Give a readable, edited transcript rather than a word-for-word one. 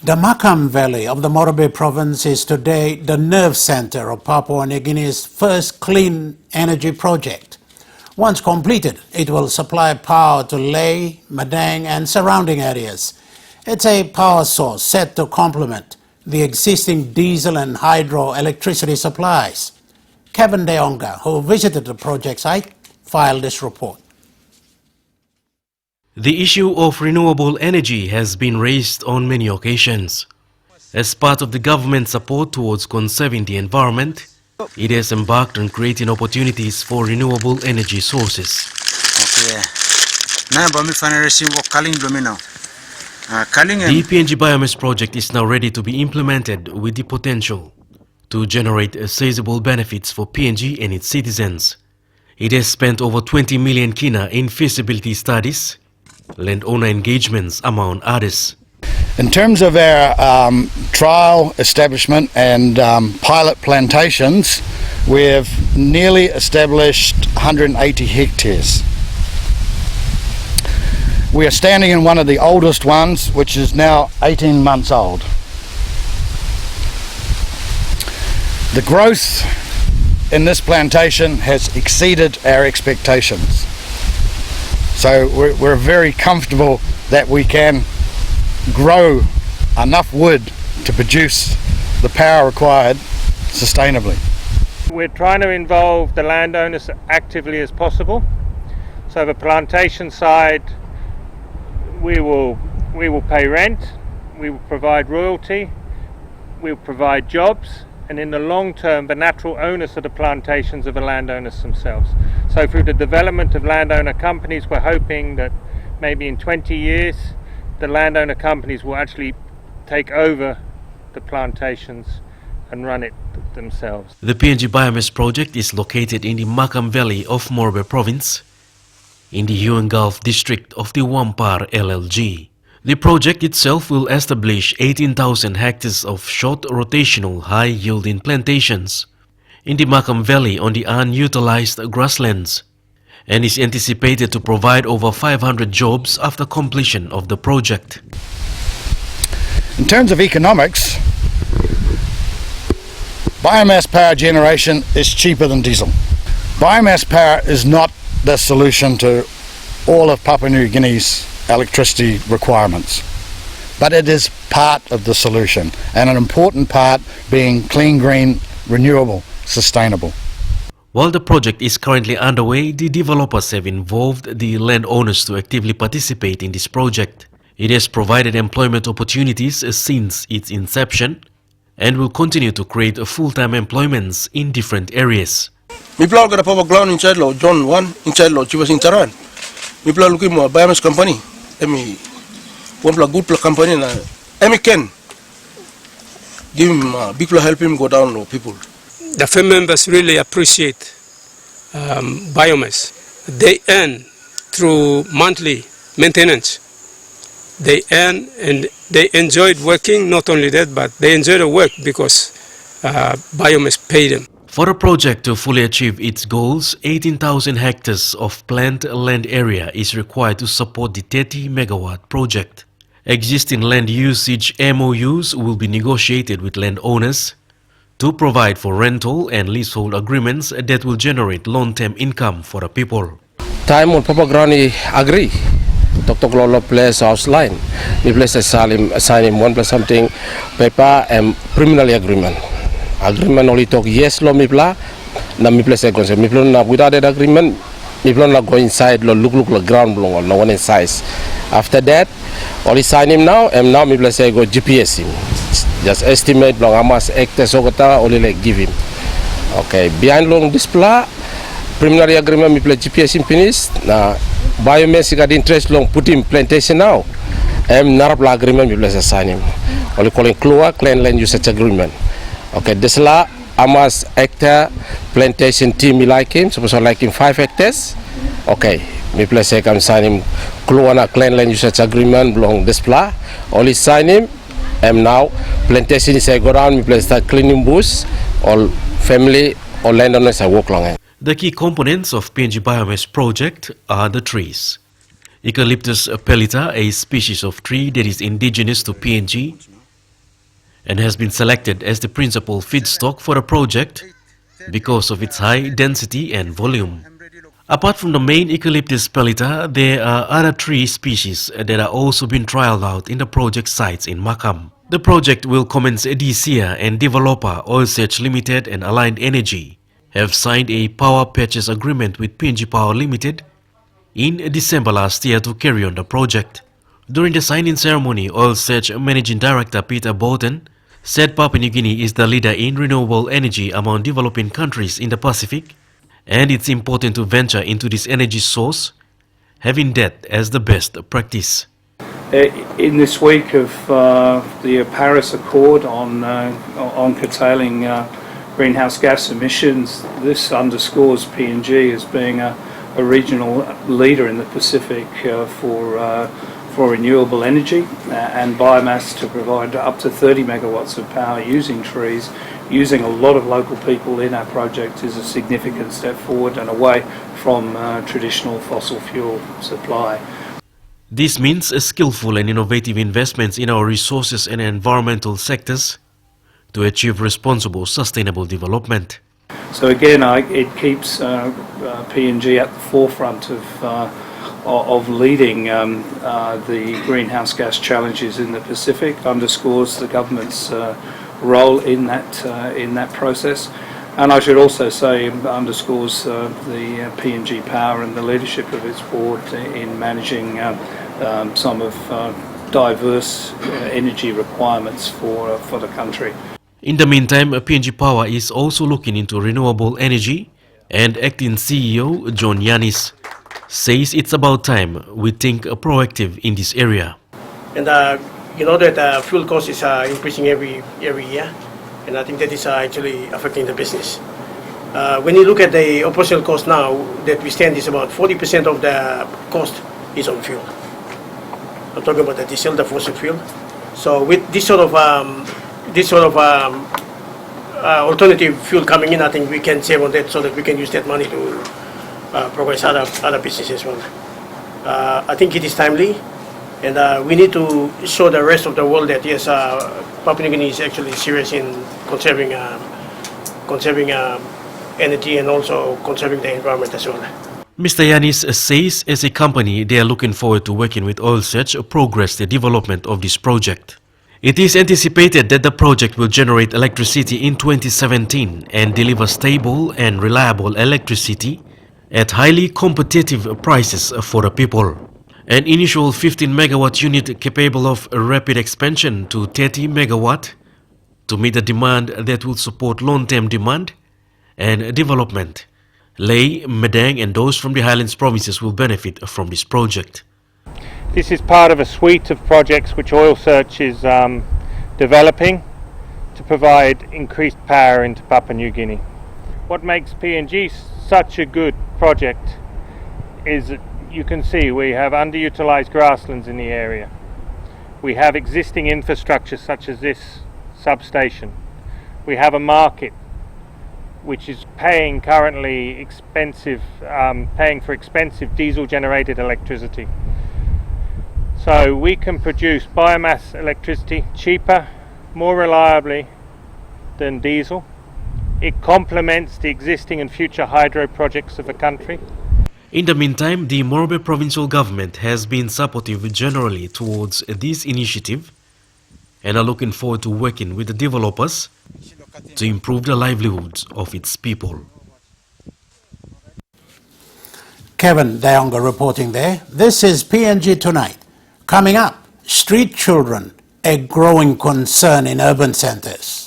The Makam Valley of the Morobe province is today the nerve center of Papua New Guinea's first clean energy project. Once completed, it will supply power to Lae, Madang and surrounding areas. It's a power source set to complement the existing diesel and hydro electricity supplies. Kevin Deonga, who visited the project site, filed this report. The issue of renewable energy has been raised on many occasions. As part of the government's support towards conserving the environment, it has embarked on creating opportunities for renewable energy sources. The PNG Biomass project is now ready to be implemented with the potential to generate sizable benefits for PNG and its citizens. It has spent over 20 million kina in feasibility studies, landowner engagements among others. In terms of our trial establishment and pilot plantations, we have nearly established 180 hectares. We are standing in one of the oldest ones, which is now 18 months old. The growth in this plantation has exceeded our expectations. So we're very comfortable that we can grow enough wood to produce the power required sustainably. We're trying to involve the landowners actively as possible. So the plantation side, we will pay rent, we will provide royalty, we will provide jobs, and in the long term the natural owners of the plantations are the landowners themselves. So through the development of landowner companies, we're hoping that maybe in 20 years the landowner companies will actually take over the plantations and run it themselves. The PNG Biomass project is located in the Makam Valley of Morobe province in the Huon Gulf district of the Wampar LLG. The project itself will establish 18,000 hectares of short rotational high-yielding plantations in the Makam Valley on the unutilized grasslands and is anticipated to provide over 500 jobs after completion of the project. In terms of economics, biomass power generation is cheaper than diesel. Biomass power is not the solution to all of Papua New Guinea's electricity requirements, but it is part of the solution, and an important part being clean, green, renewable, sustainable. While the project is currently underway, the developers have involved the landowners to actively participate in this project. It has provided employment opportunities since its inception and will continue to create full-time employments in different areas. Mi plan kada power ground inside lo John 1 inside lo Chivas Incharan. Mi plan looking more biomass company. Emi one plan good company na emi can give him big plan help him go down low people. The family members really appreciate biomass. They earn through monthly maintenance. They earn and they enjoyed working. Not only that, but they enjoy the work because biomass pay them. For a project to fully achieve its goals, 18,000 hectares of planned land area is required to support the 30 megawatt project. Existing land usage MOUs will be negotiated with landowners to provide for rental and leasehold agreements that will generate long-term income for the people. Time on Papa Granny agree. Dr. Glolo place house line. We place a sign him 1 something paper and preliminary agreement. Agreement only talk yes lo mi pla na mi place concept mi plan na without that agreement mi plan na go inside lo look the ground long no one in size. After that only sign him now and now mi place go GPS him. Just estimate long how much hectares so kata only like give him. Okay, behind long display preliminary agreement mi place GPS him finish na biomass got interest long put him plantation now. Narap agreement mi place sign him. Only calling keluar clean land usage agreement. Okay, this la amas hectare plantation team me like him, suppose I like him 5 hectares. Okay, me place I can sign him Kluana clean land usage agreement belong this pla. Only sign him and now plantation is I go down, me place start cleaning bush, all family or landowners I walk along. The key components of PNG Biomass project are the trees. Eucalyptus pellita, a species of tree that is indigenous to PNG, and has been selected as the principal feedstock for the project because of its high density and volume. Apart from the main Eucalyptus pellita, there are other tree species that are also being trialed out in the project sites in Makam. The project will commence this year, and developer Oil Search Limited and Aligned Energy have signed a power purchase agreement with PNG Power Limited in December last year to carry on the project. During the signing ceremony, Oil Search Managing Director Peter Bolton said Papua New Guinea is the leader in renewable energy among developing countries in the Pacific, and it's important to venture into this energy source, having that as the best practice. In this week of the Paris Accord on curtailing greenhouse gas emissions, this underscores PNG as being a regional leader in the Pacific for renewable energy and biomass to provide up to 30 megawatts of power using trees. Using a lot of local people in our project is a significant step forward and away from traditional fossil fuel supply. This means skillful and innovative investments in our resources and environmental sectors to achieve responsible, sustainable development. So again, it keeps PNG at the forefront of leading the greenhouse gas challenges in the Pacific, underscores the government's role in that process, and I should also say underscores the PNG Power and the leadership of its board in managing some of diverse energy requirements for the country. In the meantime, PNG Power is also looking into renewable energy, and acting CEO John Yanis says it's about time we think proactive in this area. And you know that fuel cost is increasing every year, and I think that is actually affecting the business. When you look at the operational cost now, that we stand is about 40% of the cost is on fuel. I'm talking about the diesel, the fossil fuel. So with this sort of alternative fuel coming in, I think we can save on that so that we can use that money to progress other businesses as well. I think it is timely, and we need to show the rest of the world that yes, Papua New Guinea is actually serious in conserving energy and also conserving the environment as well. Mr. Yanis says as a company they are looking forward to working with Oil Search to progress the development of this project. It is anticipated that the project will generate electricity in 2017 and deliver stable and reliable electricity at highly competitive prices for the people. An initial 15 megawatt unit capable of rapid expansion to 30 megawatt to meet the demand that will support long-term demand and development. Ley, Medang and those from the Highlands provinces will benefit from this project. This is part of a suite of projects which Oil Search is developing to provide increased power into Papua New Guinea. What makes PNG such a good project is that you can see we have underutilized grasslands in the area. We have existing infrastructure such as this substation. We have a market which is paying currently paying for expensive diesel generated electricity. So we can produce biomass electricity cheaper, more reliably than diesel. It complements the existing and future hydro projects of the country. In the meantime, the Morobe provincial government has been supportive generally towards this initiative and are looking forward to working with the developers to improve the livelihoods of its people. Kevin Dayonga reporting there. This is PNG Tonight. Coming up, street children, a growing concern in urban centers.